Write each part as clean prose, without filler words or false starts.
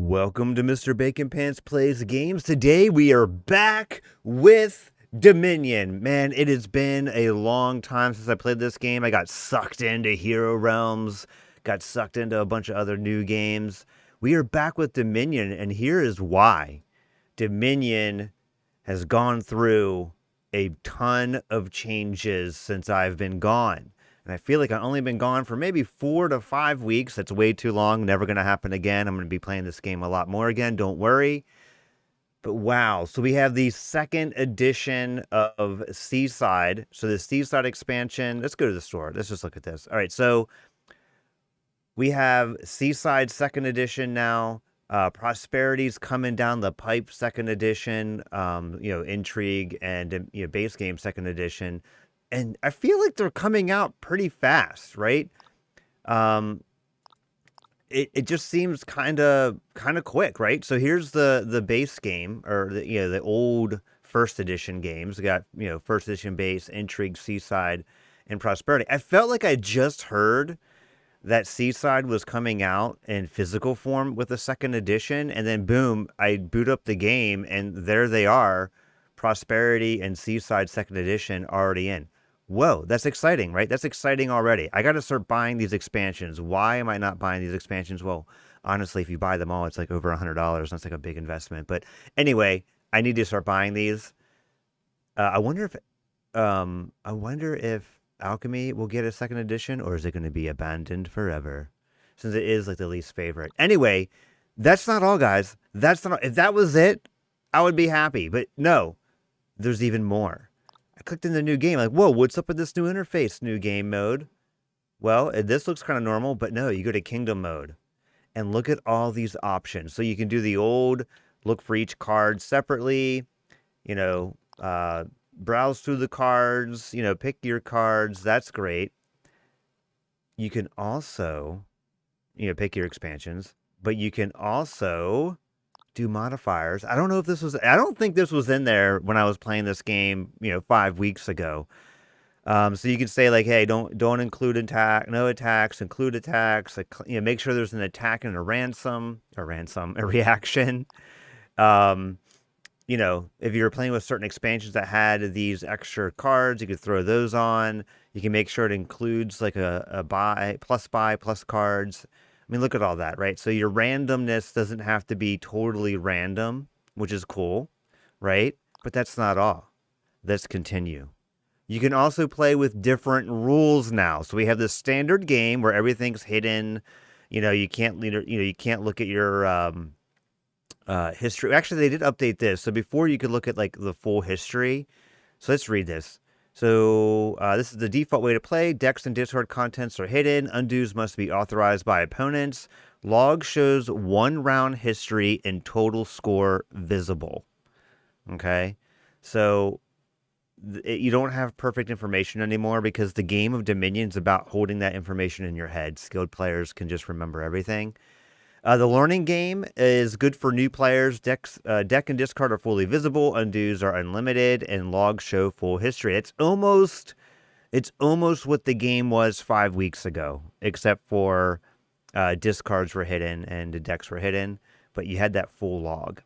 Welcome to Mr. Bacon Pants Plays Games. Today we are back with Dominion. Man, it has been a long time since I played this game. I got sucked into Hero Realms, got sucked into a bunch of other new games. We are back with Dominion, and here is why. Dominion has gone through a ton of changes since I've been gone. And I feel like I've only been gone for maybe 4 to 5 weeks. That's way too long. Never going to happen again. I'm going to be playing this game a lot more again. Don't worry. But wow. So we have the second edition of Seaside. So the Seaside expansion. Let's go to the store. Let's just look at this. All right. So we have Seaside second edition now. Prosperity's coming down the pipe second edition. Intrigue and base game second edition. And I feel like they're coming out pretty fast, right? It just seems kind of quick, right? So here's the base game, or the old first edition games. We got first edition base, Intrigue, Seaside, and Prosperity. I felt like I just heard that Seaside was coming out in physical form with the second edition, and then boom, I boot up the game, and there they are, Prosperity and Seaside second edition already in. Whoa, that's exciting, right? That's exciting already. I got to start buying these expansions. Why am I not buying these expansions? Well, honestly, if you buy them all, it's like over $100. That's like a big investment. But anyway, I need to start buying these. I wonder if Alchemy will get a second edition, or is it going to be abandoned forever? Since it is like the least favorite. Anyway, that's not all, guys. That's not all. If that was it, I would be happy. But no, there's even more. I clicked in the new game, like, whoa, what's up with this new interface, new game mode? Well, this looks kind of normal, but no, you go to kingdom mode. And look at all these options. So you can do the old, look for each card separately, browse through the cards, pick your cards. That's great. You can also, pick your expansions, but you can also do modifiers. I don't think this was in there when I was playing this game, 5 weeks ago. So you can say like, hey, don't include no attacks, include attacks. Like, make sure there's an attack and a reaction. If you're playing with certain expansions that had these extra cards, you could throw those on. You can make sure it includes like a buy plus cards. I mean, look at all that, right? So your randomness doesn't have to be totally random, which is cool, right? But that's not all. Let's continue. You can also play with different rules now. So we have this standard game where everything's hidden. You can't look at your history. Actually, they did update this. So before you could look at like the full history. So let's read this. So this is the default way to play. Decks and discard contents are hidden. Undos must be authorized by opponents. Log shows 1 round history and total score visible. Okay, so you don't have perfect information anymore because the game of Dominion is about holding that information in your head. Skilled players can just remember everything. The learning game is good for new players. Deck and discard are fully visible. Undos are unlimited, and logs show full history. It's almost what the game was 5 weeks ago, except for discards were hidden and the decks were hidden, but you had that full log.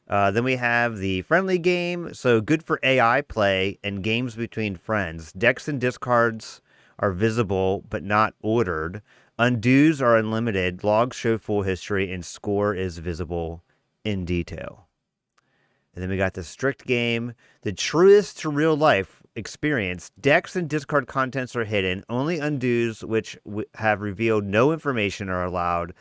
Then we have the friendly game, so good for AI play and games between friends. Decks and discards are visible but not ordered. Undos are unlimited, logs show full history, and score is visible in detail. And then we got the strict game, the truest to real life experience. Decks and discard contents are hidden. Only undos which have revealed no information are allowed.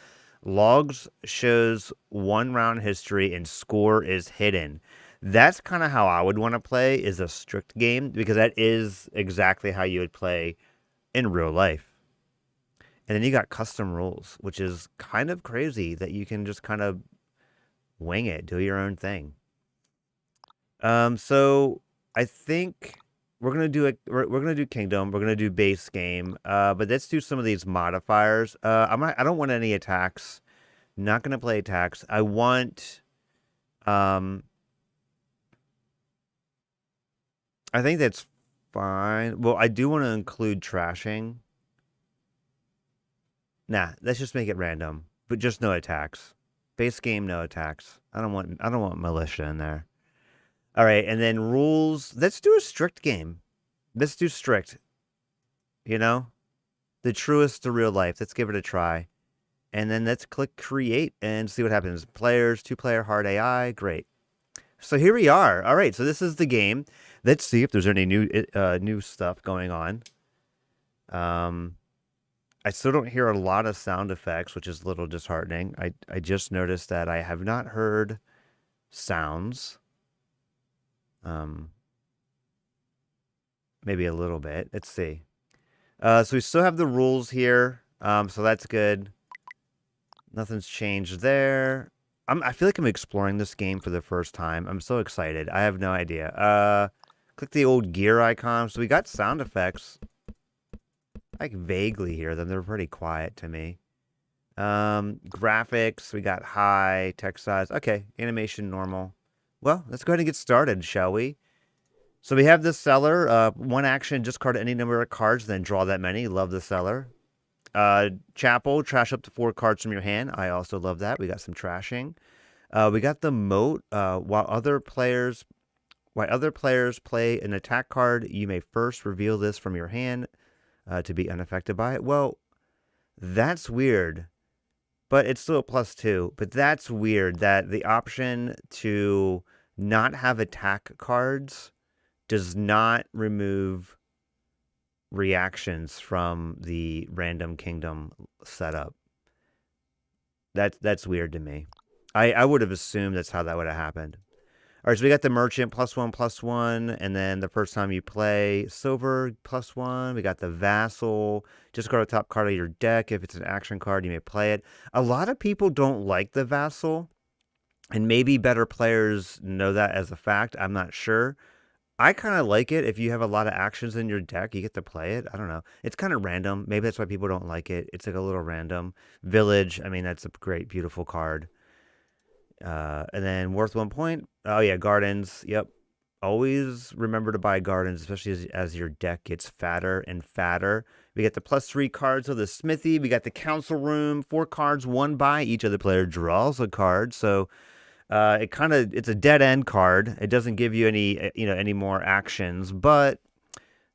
Logs shows 1 round history and score is hidden. That's kind of how I would want to play, is a strict game, because that is exactly how you would play in real life. And then you got custom rules, which is kind of crazy that you can just kind of wing it, do your own thing. So I think we're gonna do Kingdom. We're gonna do base game. But let's do some of these modifiers. I don't want any attacks. Not gonna play attacks. I want. I think that's fine. Well, I do want to include trashing. Nah, let's just make it random, but just no attacks. Base game, no attacks. I don't want militia in there. All right, and then rules. Let's do a strict game. Let's do strict. You know, the truest to real life. Let's give it a try. And then let's click create and see what happens. Players, 2-player, hard AI. Great. So here we are. All right, so this is the game. Let's see if there's any new stuff going on. I still don't hear a lot of sound effects, which is a little disheartening. I just noticed that I have not heard sounds. Maybe a little bit. Let's see. So we still have the rules here. So that's good. Nothing's changed there. I feel like I'm exploring this game for the first time. I'm so excited. I have no idea. Click the old gear icon. So we got sound effects. I can vaguely hear them. They're pretty quiet to me. Graphics. We got high. Text size. Okay. Animation normal. Well, let's go ahead and get started, shall we? So we have the seller. One action, discard any number of cards, then draw that many. Love the seller. Chapel, trash up to 4 cards from your hand. I also love that. We got some trashing. We got the moat. While other players play an attack card, you may first reveal this from your hand to be unaffected by it. Well, that's weird. But it's still a +2. But that's weird that the option to not have attack cards does not remove reactions from the random kingdom setup. That's weird to me. I would have assumed that's how that would have happened. All right, so we got the merchant +1/+1, and then the first time you play silver +1. We got the vassal. Just go to the top card of your deck. If it's an action card, you may play it. A lot of people don't like the vassal, and maybe better players know that as a fact. I'm not sure. I kind of like it. If you have a lot of actions in your deck, you get to play it. I don't know. It's kind of random. Maybe that's why people don't like it. It's like a little random. Village, I mean, that's a great, beautiful card. And then worth 1 point. Oh, yeah, gardens. Yep. Always remember to buy gardens, especially as your deck gets fatter and fatter. We get the +3 cards of the Smithy. We got the council room. 4 cards, 1 buy. Each other player draws a card. So it's a dead end card. It doesn't give you any more actions, but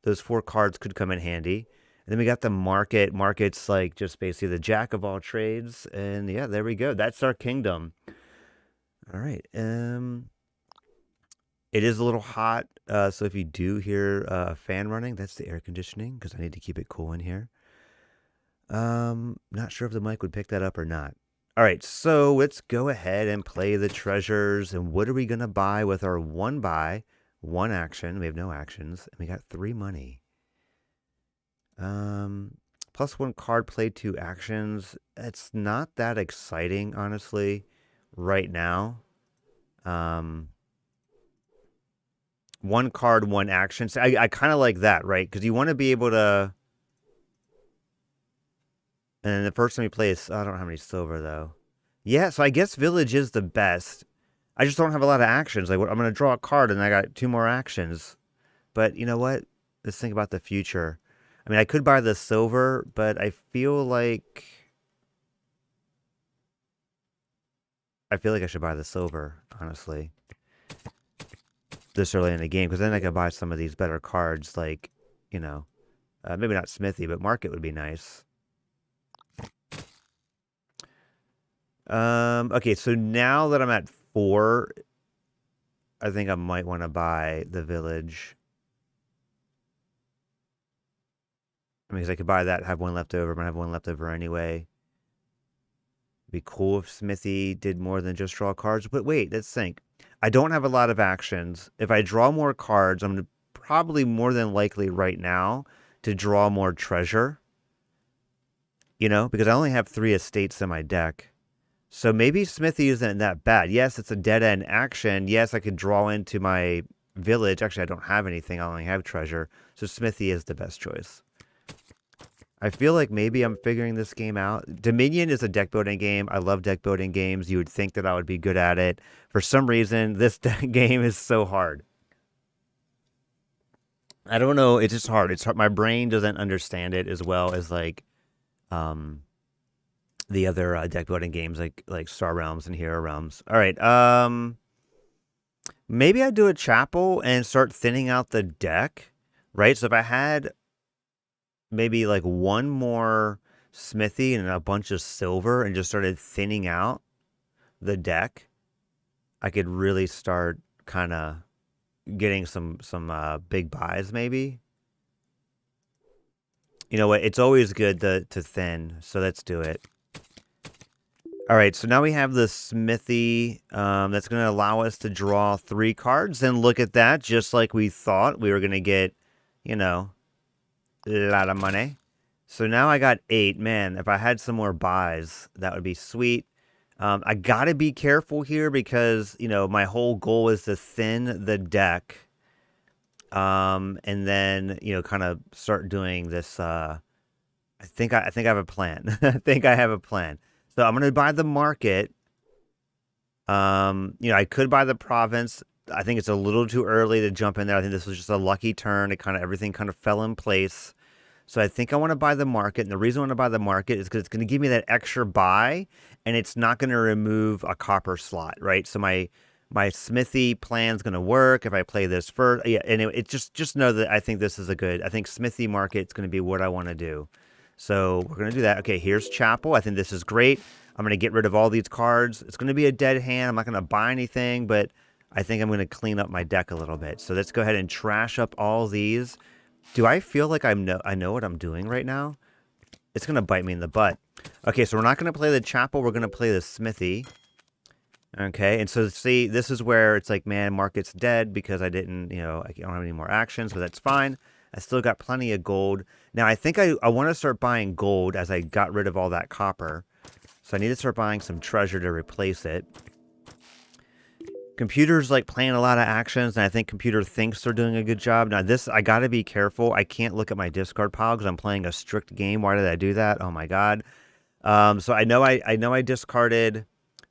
those 4 cards could come in handy. And then we got the market. Market's like just basically the jack of all trades. And yeah, there we go. That's our kingdom. All right. It is a little hot. So if you do hear a fan running, that's the air conditioning because I need to keep it cool in here. Not sure if the mic would pick that up or not. All right, so let's go ahead and play the treasures. And what are we going to buy with our 1 buy, 1 action? We have no actions, and we got 3 money. +1 card, play 2 actions. It's not that exciting, honestly, right now. 1 card, 1 action. So I kind of like that, right? Because you want to be able to... And then the first time we play is... I don't have any silver, though. Yeah, so I guess Village is the best. I just don't have a lot of actions. Like, I'm going to draw a card, and I got 2 more actions. But you know what? Let's think about the future. I mean, I could buy the silver, but I feel like... I should buy the silver, honestly. This early in the game, because then I could buy some of these better cards, like, maybe not Smithy, but Market would be nice. Okay, so now that I'm at 4, I think I might want to buy the Village. I mean, because I could buy that, have 1 left over. I'm going to have 1 left over anyway. It'd be cool if Smithy did more than just draw cards. But wait, let's think. I don't have a lot of actions. If I draw more cards, I'm probably more than likely right now to draw more treasure. Because I only have 3 estates in my deck. So maybe Smithy isn't that bad. Yes, it's a dead-end action. Yes, I could draw into my Village. Actually, I don't have anything. I only have treasure. So Smithy is the best choice. I feel like maybe I'm figuring this game out. Dominion is a deck-building game. I love deck-building games. You would think that I would be good at it. For some reason, this game is so hard. I don't know. It's just hard. It's hard. My brain doesn't understand it as well as, like... the other deck building games like Star Realms and Hero Realms. All right. Maybe I do a chapel and start thinning out the deck, right? So if I had maybe like one more Smithy and a bunch of silver and just started thinning out the deck, I could really start kind of getting some big buys maybe. You know what? It's always good to thin, so let's do it. All right, so now we have the Smithy. That's going to allow us to draw 3 cards. And look at that, just like we thought we were going to get, you know, a lot of money. So now I got 8. Man, if I had some more buys, that would be sweet. I got to be careful here because, you know, my whole goal is to thin the deck. And then, you know, kind of start doing this. I think I have a plan. I think I have a plan. So I'm going to buy the market. You know, I could buy the province. I think it's a little too early to jump in there. I think this was just a lucky turn. Everything kind of fell in place. So I think I want to buy the market. And the reason I want to buy the market is because it's going to give me that extra buy, and it's not going to remove a copper slot, right? So my Smithy plan's going to work if I play this first. Yeah, and it just know that I think this is I think Smithy market's going to be what I want to do. So we're going to do that. Okay, here's Chapel. I think this is great. I'm going to get rid of all these cards. It's going to be a dead hand. I'm not going to buy anything, but I think I'm going to clean up my deck a little bit. So let's go ahead and trash up all these. Do I feel like I know what I'm doing right now? It's going to bite me in the butt. Okay, so we're not going to play the Chapel. We're going to play the Smithy. Okay, and so see, this is where it's like, man, market's dead because I didn't, you know, I don't have any more actions, but that's fine. I still got plenty of gold. Now, I think I want to start buying gold as I got rid of all that copper. So I need to start buying some treasure to replace it. Computer's like playing a lot of actions, and I think computer thinks they're doing a good job. Now, this, I got to be careful. I can't look at my discard pile because I'm playing a strict game. Why did I do that? Oh, my God. So I know I discarded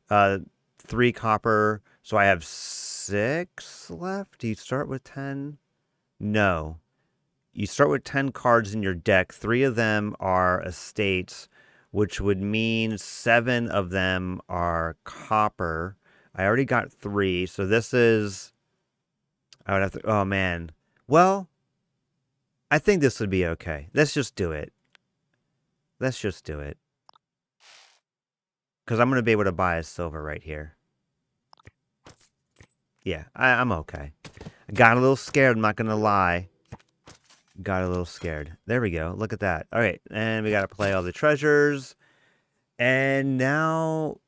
3 copper, so I have 6 left. Do you start with 10? No. You start with 10 cards in your deck. 3 of them are estates, which would mean 7 of them are copper. I already got 3, so this is... I would have to... Oh, man. Well, I think this would be okay. Let's just do it. Let's just do it. Because I'm going to be able to buy a silver right here. Yeah, I'm okay. I got a little scared, I'm not going to lie. Got a little scared. There we go. Look at that. All right, and we got to play all the treasures. And now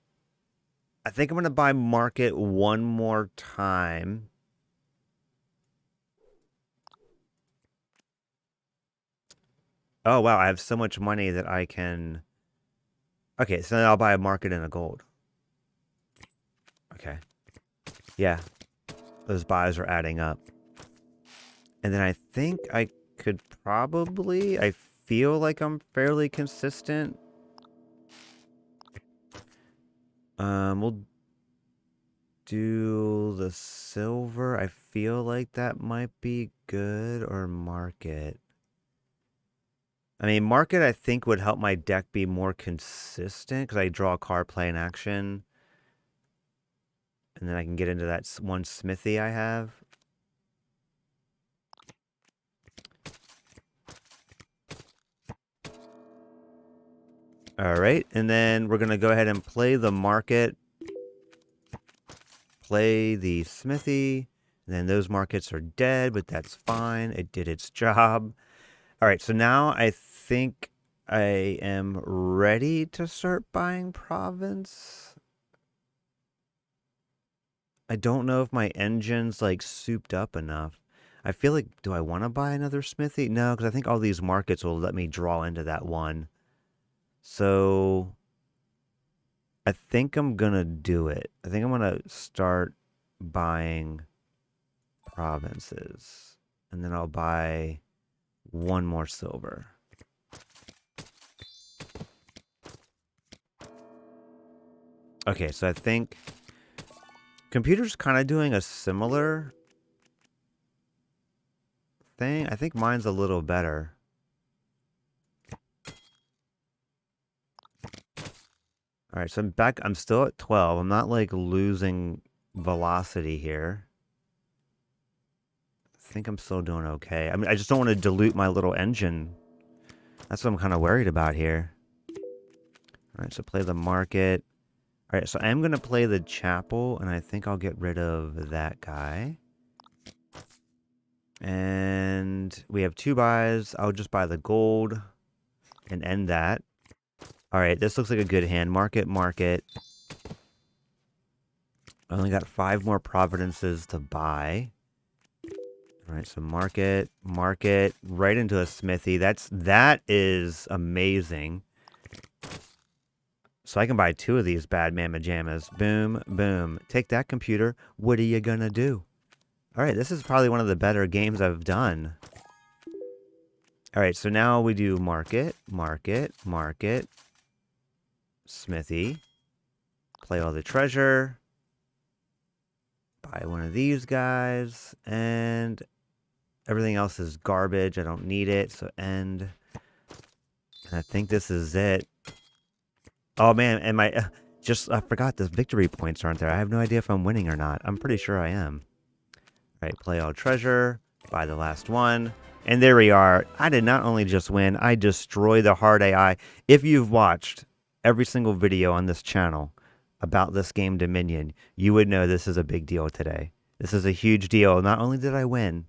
I think I'm going to buy market one more time. Oh, wow, I have so much money that I can... Okay, so then I'll buy a market and a gold. Okay. Yeah, those buys are adding up. And then I think I could probably... I feel like I'm fairly consistent. We'll do the silver. I feel like that might be good, or market. I mean, market I think would help my deck be more consistent because I draw a card, play an action. And then I can get into that one Smithy I have. All right, and then we're going to go ahead and play the market. Play the Smithy. And then those markets are dead, but that's fine. It did its job. All right, so now I think I am ready to start buying province. I don't know if my engine's like souped up enough. I feel like, do I want to buy another Smithy? No, because I think all these markets will let me draw into that one. So I think I'm going to do it. I think I'm going to start buying provinces. And then I'll buy one more silver. Okay, so I think computer's kind of doing a similar thing. I think mine's a little better. All right, so I'm back. I'm still at 12. I'm not like losing velocity here. I think I'm still doing okay. I mean, I just don't want to dilute my little engine. That's what I'm kind of worried about here. All right, so play the market. All right, so I am going to play the chapel, and I think I'll get rid of that guy. And we have 2 buys. I'll just buy the gold and end that. All right, this looks like a good hand. Market, market. I only got 5 more providences to buy. All right, so market, market, right into a smithy. That is amazing. So I can buy 2 of these bad mamma jammas. Boom, boom. Take that, computer. What are you gonna do? All right, this is probably one of the better games I've done. All right, so now we do market, market, market, smithy. Play all the treasure. Buy one of these guys. And everything else is garbage. I don't need it. So end. And I think this is it. Oh, man. And I forgot the victory points aren't there. I have no idea if I'm winning or not. I'm pretty sure I am. All right, play all treasure. Buy the last one. And there we are. I did not only just win, I destroy the hard AI. If you've watched every single video on this channel about this game Dominion, you would know this is a big deal today. This is a huge deal. Not only did I win,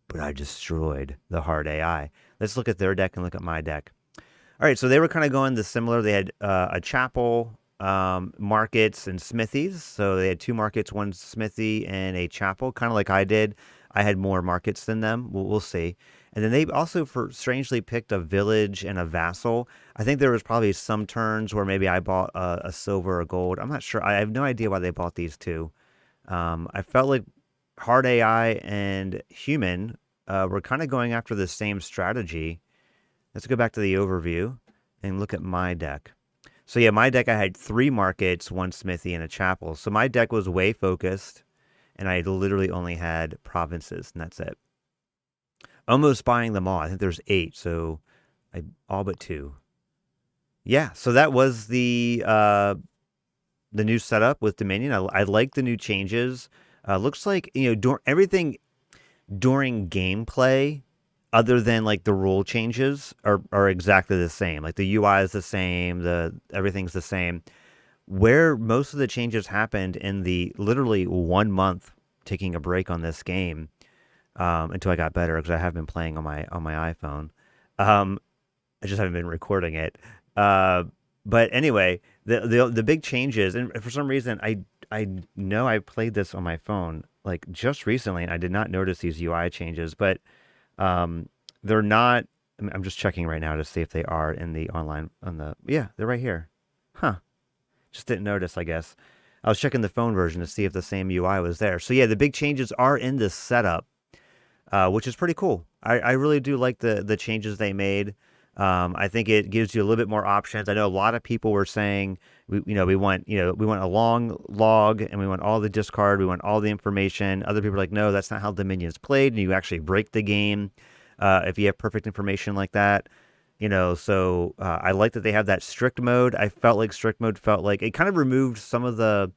but I destroyed the hard AI. Let's look at their deck and look at my deck. All right, so they were kind of going the similar. They had a chapel, markets, and smithies. So they had 2 markets, 1 smithy, and a chapel, kind of like I did. I had more markets than them. We'll see. And then they also strangely picked a village and a vassal. I think there was probably some turns where maybe I bought a silver or gold. I'm not sure. I have no idea why they bought these 2. I felt like hard AI and human were kind of going after the same strategy. Let's go back to the overview and look at my deck. So yeah, my deck, I had 3 markets, 1 smithy, and a chapel. So my deck was way focused, and I literally only had provinces, and that's it. Almost buying them all. I think there's 8, so I all but 2. Yeah, so that was the new setup with Dominion. I like the new changes. Looks like, everything during gameplay, other than like the rule changes, are exactly the same. Like the UI is the same, everything's the same. Where most of the changes happened in the literally 1 month taking a break on this game, until I got better, because I have been playing on my iPhone. I just haven't been recording it. But anyway, the big changes, and for some reason I know I played this on my phone like just recently, and I did not notice these UI changes, but they're not. I'm just checking right now to see if they are in the online yeah, they're right here. Huh. Just didn't notice, I guess. I was checking the phone version to see if the same UI was there. So yeah, the big changes are in this setup, which is pretty cool. I really do like the changes they made. I think it gives you a little bit more options. I know a lot of people were saying we want a long log, and we want all the discard, we want all the information. Other people are like, no, that's not how Dominion's played, and you actually break the game if you have perfect information like that. So I like that they have that strict mode. I felt like strict mode felt like it kind of removed some of the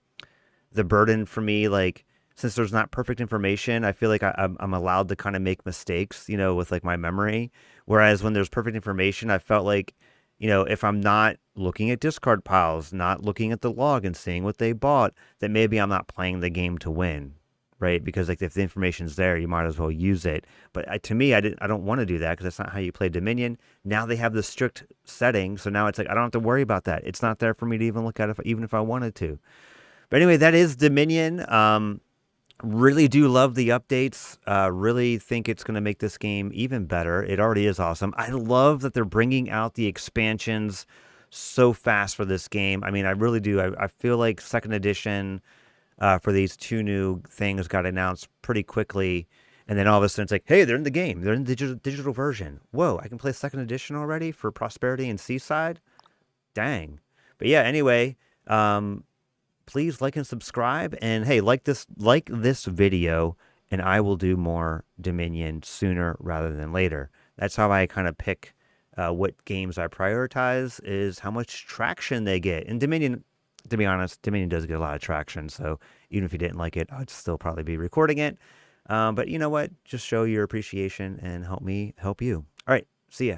burden for me. Like, since there's not perfect information, I feel like I'm allowed to kind of make mistakes, with like my memory. Whereas when there's perfect information, I felt like, if I'm not looking at discard piles, not looking at the log and seeing what they bought, that maybe I'm not playing the game to win, right? Because like if the information's there, you might as well use it. But to me, I don't want to do that, because that's not how you play Dominion. Now they have the strict setting, so now it's like I don't have to worry about that. It's not there for me to even look at, even if I wanted to. But anyway, that is Dominion. Really do love the updates. Really think it's going to make this game even better. It already is awesome. I love that they're bringing out the expansions so fast for this game. I mean, I really do. I feel like second edition for these 2 new things got announced pretty quickly. And then all of a sudden it's like, hey, they're in the game. They're in the digital version. Whoa, I can play second edition already for Prosperity and Seaside? Dang. But yeah, anyway, please like and subscribe, and hey, like this video, and I will do more Dominion sooner rather than later. That's how I kind of pick what games I prioritize is how much traction they get. And Dominion, to be honest, Dominion does get a lot of traction. So even if you didn't like it, I'd still probably be recording it. But you know what? Just show your appreciation and help me help you. All right. See ya.